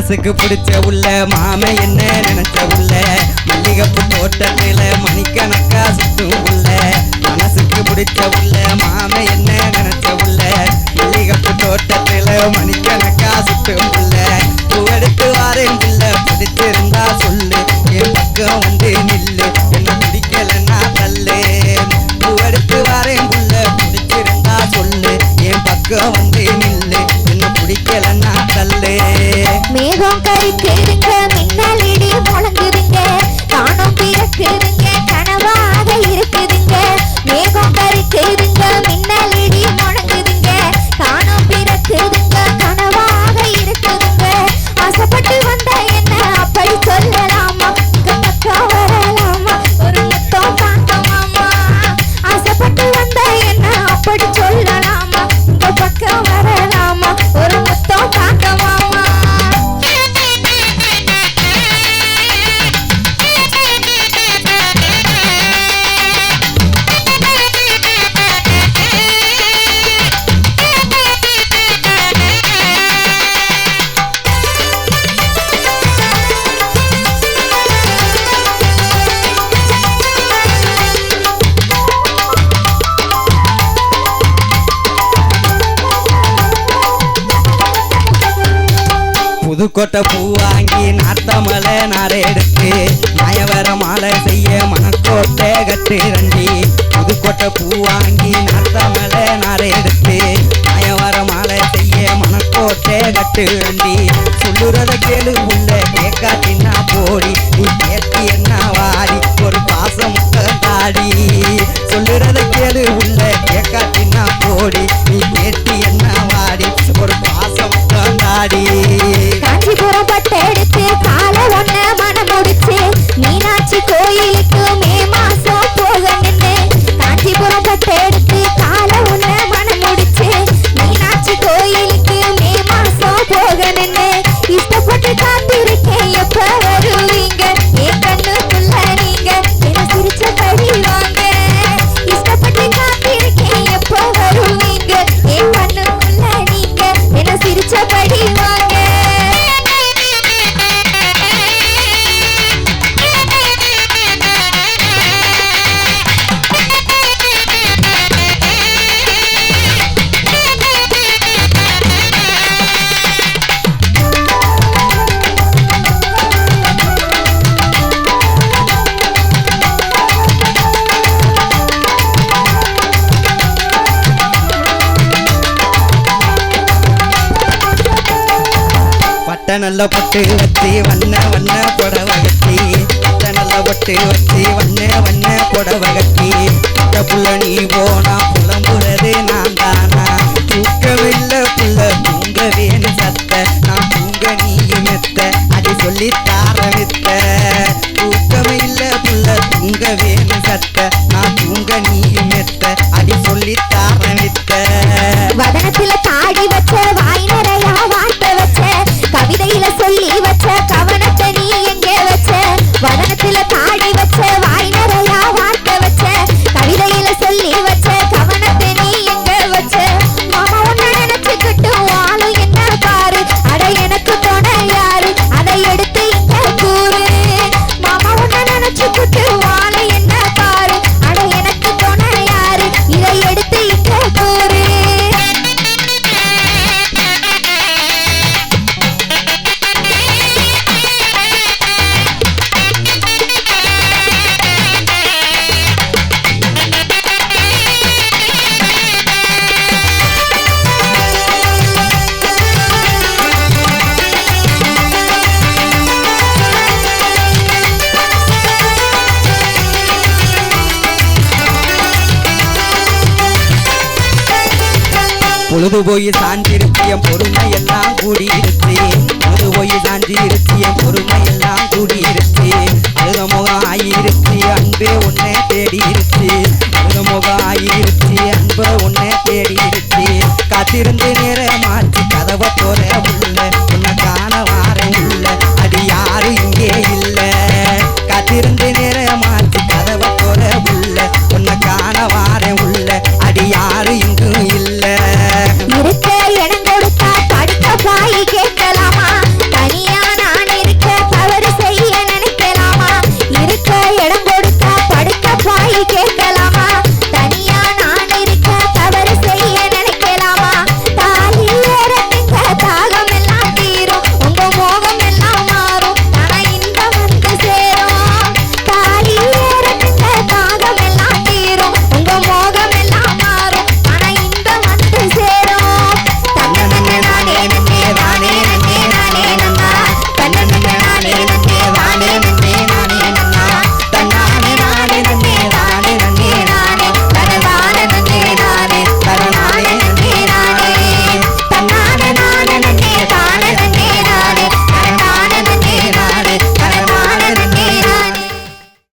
மனசுக்கு பிடிச்ச உள்ள மாம என்ன நினைச்ச உள்ள மல்லிகைப்பூ தோட்டத்தில மணிக்கணக்கா சுத்தும் உள்ள மனசுக்கு பிடிச்ச உள்ள மாம என்ன நினைச்ச உள்ள மல்லிகைப்பூ தோட்டத்தில மணிக்கணக்கா சுத்தும் உள்ள பூவெடுத்து வாரேன் உள்ள பிடிச்சிருந்தா சொல்லு என் பக்கம் வந்து நில்லு என்ன பிடிக்கலன்னா தள்ளு பூவெடுத்து வாரேன் உள்ள பிடிச்சிருந்தா சொல்லு என் பக்கம் வந்து நில்லு என்ன பிடிக்கலன்னா தள்ளு மேகம் கருக்குதுங்க மின்னல் இடி முழங்குதுங்க காணும் பிறக்குதுங்க கனவாக இருக்குதுங்க மேகம் கருக்குதுங்க மின்னல் இடி முழங்குதுங்க காணும் பிறக்குதுங்க கனவாக இருக்குதுங்க ஆசைப்பட்டு வந்த என்ன அப்படி சொல்லலாமா உங்க பக்கம் வரலாமா ஒரு முத்தம் பார்க்கலாமா ஆசைப்பட்டு வந்த என்ன அப்படி சொல்லலாமா உங்க பக்கம் வரலாமா ஒரு முத்தம் பார்க்கலாமா புதுக்கோட்டை பூ வாங்கி நாட்டமலை நாரை எடுத்து மாயவர மாலை செய்ய மணக்கோட்டை கட்டு ரண்டி புதுக்கோட்டை பூ வாங்கி நாட்டமலை நாரை எடுத்து மாயவர மாலை செய்ய மணக்கோட்டை கட்டு ரண்டி சொல்லுறத கேளு உள்ள கேட்காட்டின்னா போடி நீ கேட்டி என்ன வாடி ஒரு பாசம் தாடி சொல்லுறத கேளு உள்ள கேட்காட்டின்னா போடி நீ கேட்டி என்ன வாடி ஒரு பாசம் தாடி காஞ்சிபுரம் பட்டெடுத்து காலை ஒன்ன மனம் முடிச்சு மீனாட்சி கோயிலுக்கு மே மாசம் போக நின்று காஞ்சிபுரம் பட்டெடுத்து காலை ஒன்ன மனம் முடிச்சு மீனாட்சி கோயிலுக்கு மே மாசம் போக நின்று இஷ்டப்பட்டு காத்திருக்கேன் எப்ப வருவீங்க என் கண்ணுக்குள்ள நீங்க என்ன சிரிச்சபடி வாங்க இஷ்டப்பட்டு காத்திருக்கேன் எப்ப வருவீங்க என் கண்ணுக்குள்ள நீங்க என்ன சிரிச்சபடி வாங்க நல்ல பொட்டு வச்சு வண்ண வண்ண புடவை கட்டி நல்ல பொட்டு வச்சு வண்ண புடவை கட்டி புள்ள நீ போனா புலம்புறது நான் தானா தூக்கமில்ல புள்ள தூங்க வேணு சத்த நான் தூங்க நீ மெத்த அது சொல்லி தாரமித்த தூக்கமில்ல புள்ள தூங்க வேணு சத்த நான் தூங்க நீ மெத்த அது சொல்லி தாரமித்த வதனத்துல தாடி வச்ச வாய் நிறையா வார்த்தை வச்ச கவிதையில சொல்லி வச்ச கவனத்தை நீ எங்கே வச்ச வதனத்துல தாடி வச்ச வாய் நிறையா வார்த்தை வச்ச கவிதையில சொல்லி வச்ச கவனத்தை நீ எங்க வச்ச மாமா ஒன்ன நினைச்சுக்கிட்டு வாழும் என்ன பாரு அட எனக்கு துணை யாரு அதை எடுத்து இங்க கூறு மாமா ஒன்ன நினைச்சுக்கிட்டு வாழும் என்ன பாரு அட எனக்கு துணை யாரு இதை எடுத்து இங்க கூறு பொழுது போய் சாஞ்சிருச்சு என் பொறுமை எல்லாம் கூடிருச்சு பொழுது போய் சாஞ்சிருச்சு என் பொறுமை எல்லாம்